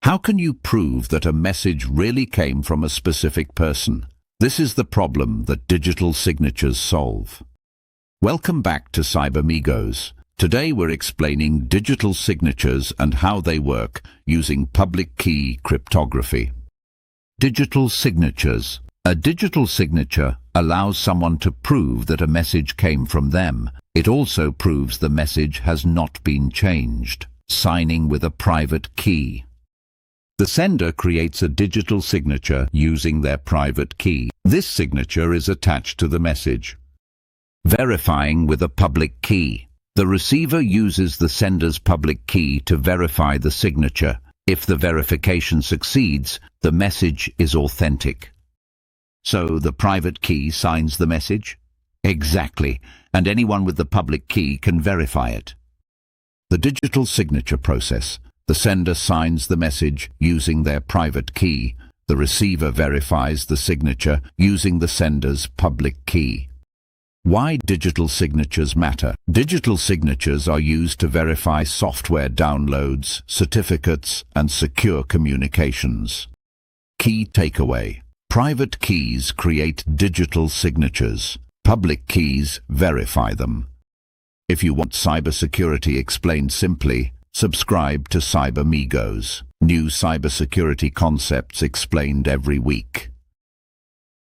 How can you prove that a message really came from a specific person? This is the problem that digital signatures solve. Welcome back to CyberMigos. Today we're explaining digital signatures and how they work using public key cryptography. Digital signatures. A digital signature allows someone to prove that a message came from them. It also proves the message has not been changed, signing with a private key. The sender creates a digital signature using their private key. This signature is attached to the message. Verifying with a public key. The receiver uses the sender's public key to verify the signature. If the verification succeeds, the message is authentic. So the private key signs the message? Exactly, and anyone with the public key can verify it. The digital signature process. The sender signs the message using their private key. The receiver verifies the signature using the sender's public key. Why digital signatures matter? Digital signatures are used to verify software downloads, certificates, and secure communications. Key takeaway. Private keys create digital signatures. Public keys verify them. If you want cybersecurity explained simply, subscribe to CyberMigos. New cybersecurity concepts explained every week.